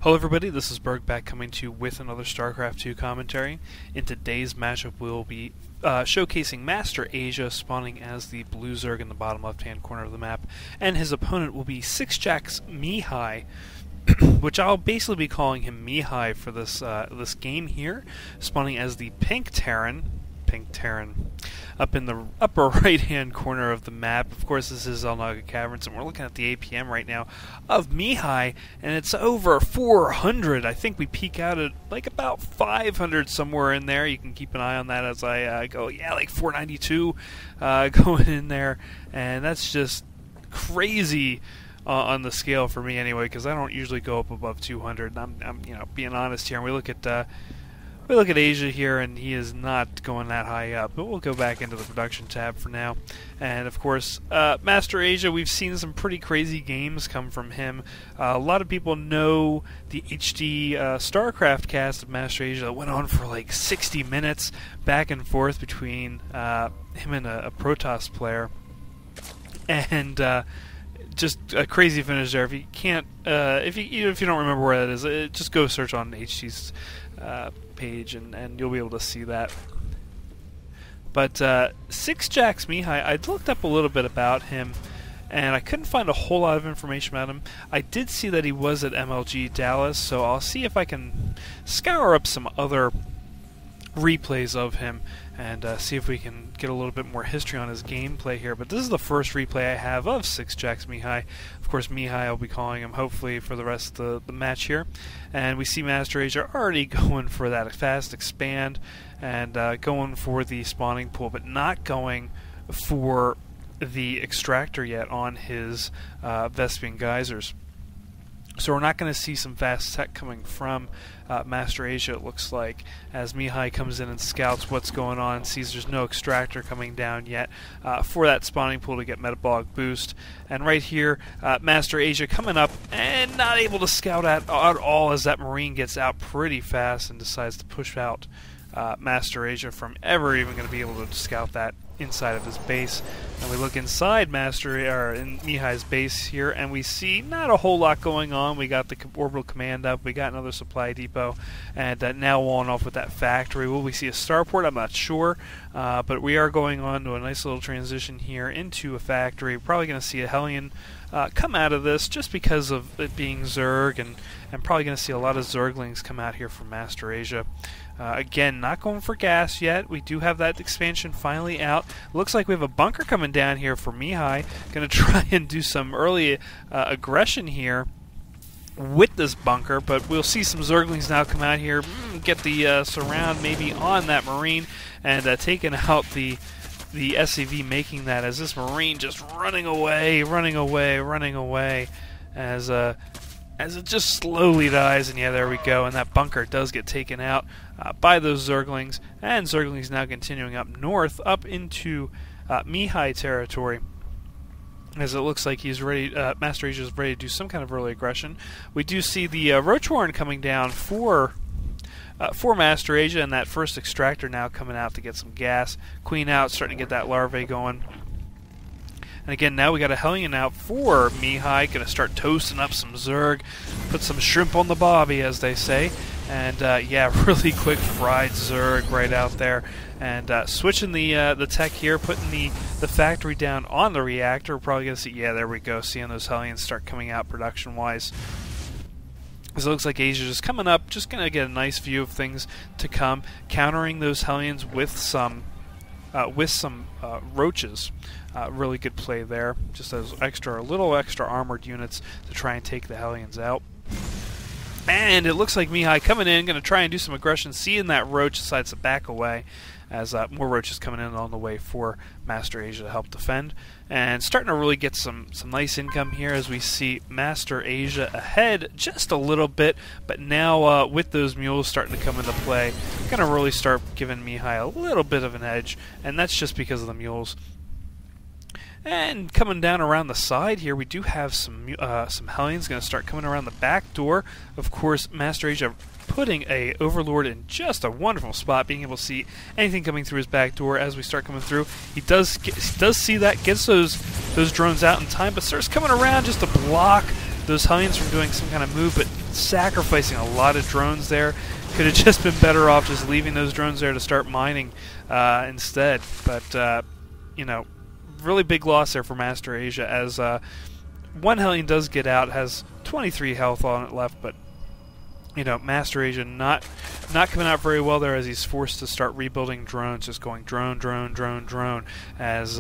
Hello everybody, this is Burgback coming to you with another Starcraft 2 commentary. In today's matchup we'll be showcasing MasterAsia spawning as the blue Zerg in the bottom left hand corner of the map, and his opponent will be sixjaxMihai, which I'll basically be calling him Mihai for this game here, spawning as the pink Terran, up in the upper right-hand corner of the map. Of course, this is Xel'Naga Caverns, and we're looking at the APM right now of Mihai, and it's over 400. I think we peak out at like about 500 somewhere in there. You can keep an eye on that as I go. Yeah, like 492 going in there, and that's just crazy on the scale for me anyway, because I don't usually go up above 200. I'm being honest here, and we look at Asia here, and he is not going that high up. But we'll go back into the production tab for now. And of course, MasterAsia, we've seen some pretty crazy games come from him. A lot of people know the HD Starcraft cast of MasterAsia that went on for like 60 minutes back and forth between him and a Protoss player. And just a crazy finish there. If you can't, if you don't remember where that is, just go search on HD's page, and you'll be able to see that. But sixjaxMihai, I looked up a little bit about him, and I couldn't find a whole lot of information about him. I did see that he was at MLG Dallas, so I'll see if I can scour up some other replays of him and see if we can get a little bit more history on his gameplay here. But this is the first replay I have of sixjaxMihai. Of course, Mihai, I'll be calling him hopefully for the rest of the match here. And we see MasterAsia already going for that fast expand and going for the spawning pool, but not going for the extractor yet on his Vespian geysers. So we're not going to see some fast tech coming from MasterAsia, it looks like, as Mihai comes in and scouts what's going on, sees there's no extractor coming down yet for that spawning pool to get metabolic boost. And right here, MasterAsia coming up and not able to scout at all as that Marine gets out pretty fast and decides to push out MasterAsia from ever even going to be able to scout that inside of his base. And we look inside in Mihai's base here, and we see not a whole lot going on. We got the orbital command up, we got another supply depot, and now walling off with that factory. Will we see a starport? I'm not sure, but we are going on to a nice little transition here into a factory. Probably going to see a Hellion come out of this just because of it being Zerg, and probably going to see a lot of Zerglings come out here from MasterAsia. Again, not going for gas yet. We do have that expansion finally out. Looks like we have a bunker coming down here for Mihai. Going to try and do some early aggression here with this bunker, but we'll see some Zerglings now come out here, get the surround maybe on that Marine, and taking out the SCV, making that as this Marine just running away as it just slowly dies. And yeah, there we go, and that bunker does get taken out by those Zerglings, and Zerglings now continuing up north, up into Mihai territory, as it looks like he's ready. MasterAsia is ready to do some kind of early aggression. We do see the Roach Horn coming down for MasterAsia, and that first extractor now coming out to get some gas. Queen out, starting to get that larvae going. And again, now we got a Hellion out for Mihai, going to start toasting up some Zerg, put some shrimp on the bobby, as they say. And yeah, really quick fried Zerg right out there. And switching the tech here, putting the factory down on the reactor. We're probably going to see, yeah, there we go, seeing those Hellions start coming out production-wise. So it looks like Asia just coming up, just going to get a nice view of things to come, countering those Hellions with some roaches. Really good play there, just as little extra armored units to try and take the Hellions out. And it looks like Mihai coming in, going to try and do some aggression, seeing that roach, decides to back away as more roaches coming in on the way for MasterAsia to help defend. And starting to really get some nice income here as we see MasterAsia ahead just a little bit, but now with those mules starting to come into play, going to really start giving Mihai a little bit of an edge, and that's just because of the mules. And coming down around the side here, we do have some Hellions going to start coming around the back door. Of course, MasterAsia putting a Overlord in just a wonderful spot, being able to see anything coming through his back door as we start coming through. He does see that, gets those drones out in time, but starts coming around just to block those Hellions from doing some kind of move, but sacrificing a lot of drones there. Could have just been better off just leaving those drones there to start mining instead. But, you know, really big loss there for MasterAsia, as one Hellion does get out, has 23 health on it left, but you know, MasterAsia not coming out very well there, as he's forced to start rebuilding drones, just going drone, as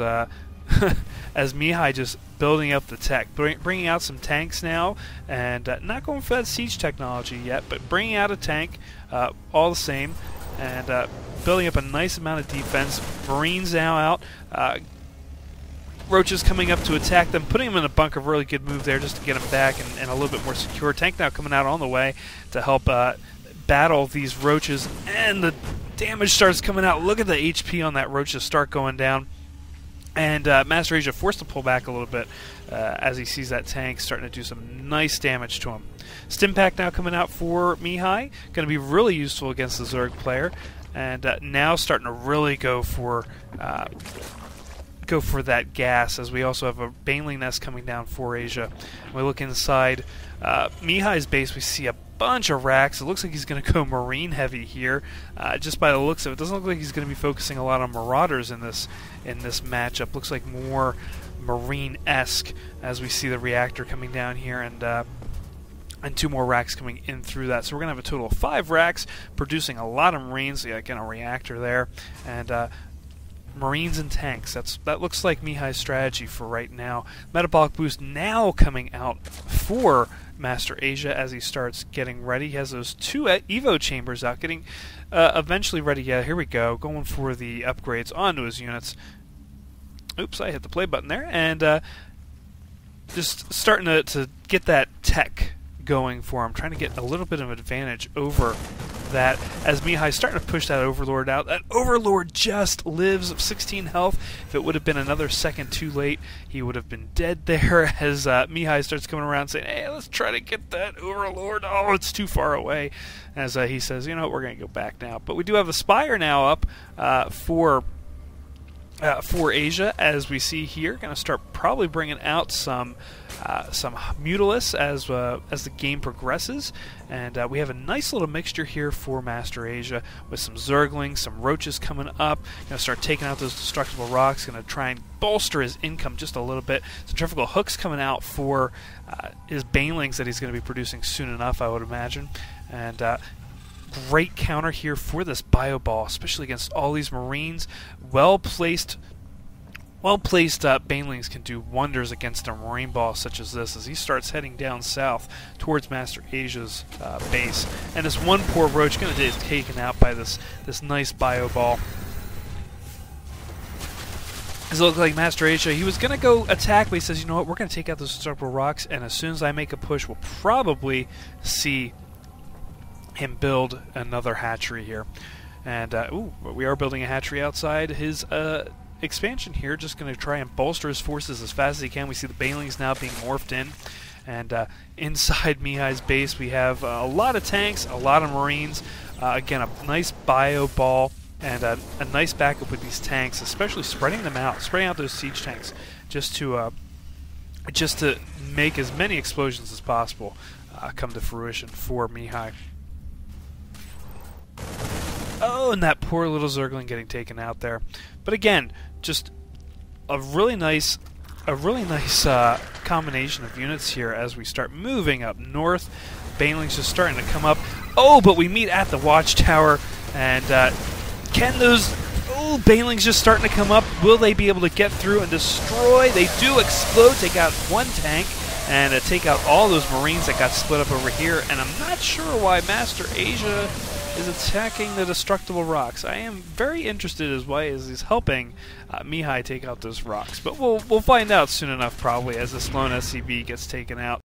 as Mihai just building up the tech, bringing out some tanks now, and not going for that siege technology yet, but bringing out a tank all the same, and building up a nice amount of defense. Marines now out. Roaches coming up to attack them, putting them in a bunker. Really good move there just to get them back and a little bit more secure. Tank now coming out on the way to help battle these roaches, and the damage starts coming out. Look at the HP on that roach just start going down. And MasterAsia forced to pull back a little bit as he sees that tank starting to do some nice damage to him. Stimpack now coming out for Mihai, going to be really useful against the Zerg player, and now starting to really go for that gas, as we also have a Baneling nest coming down for Asia. We look inside Mihai's base, we see a bunch of racks. It looks like he's going to go Marine heavy here. Just by the looks of it, doesn't look like he's going to be focusing a lot on Marauders in this matchup. Looks like more Marine-esque, as we see the reactor coming down here, and 2 more racks coming in through that. So we're going to have a total of 5 racks producing a lot of Marines. So yeah, again, a reactor there, and Marines and tanks. That looks like Mihai's strategy for right now. Metabolic boost now coming out for MasterAsia as he starts getting ready. He has those 2 Evo chambers out, getting eventually ready. Yeah, here we go, going for the upgrades onto his units. Oops, I hit the play button there, and just starting to get that tech going for him, trying to get a little bit of advantage over that, as Mihai's starting to push that Overlord out. That Overlord just lives of 16 health. If it would have been another second too late, he would have been dead there, as Mihai starts coming around saying, hey, let's try to get that Overlord. Oh, it's too far away. As he says, you know, we're going to go back now. But we do have the Spire now up for Asia, as we see here. Going to start probably bringing out some Mutalists as the game progresses, and we have a nice little mixture here for MasterAsia with some Zerglings, some Roaches coming up. Going to start taking out those destructible rocks. Going to try and bolster his income just a little bit. Centrifugal hooks coming out for his Banelings that he's going to be producing soon enough, I would imagine, and great counter here for this Bio Ball, especially against all these Marines. Well-placed Banelings can do wonders against a Marine Ball such as this, as he starts heading down south towards MasterAsia's base. And this one poor Roach going to get taken out by this nice Bio Ball. It looked like MasterAsia, he was going to go attack, but he says, you know what, we're going to take out those destructible rocks, and as soon as I make a push, we'll probably see him build another hatchery here. And we are building a hatchery outside his expansion here, just going to try and bolster his forces as fast as he can. We see the Banelings now being morphed in, and inside Mihai's base we have a lot of tanks, a lot of Marines, again a nice Bio Ball, and a nice backup with these tanks, especially spreading out those siege tanks, just to make as many explosions as possible come to fruition for Mihai. Oh, and that poor little Zergling getting taken out there. But again, just a really nice combination of units here as we start moving up north. Banelings just starting to come up. Oh, but we meet at the watchtower, and can those Banelings just starting to come up? Will they be able to get through and destroy? They do explode, take out one tank, and take out all those Marines that got split up over here. And I'm not sure why MasterAsia is attacking the destructible rocks. I am very interested as why he's helping Mihai take out those rocks. But we'll find out soon enough, probably, as this lone SCV gets taken out.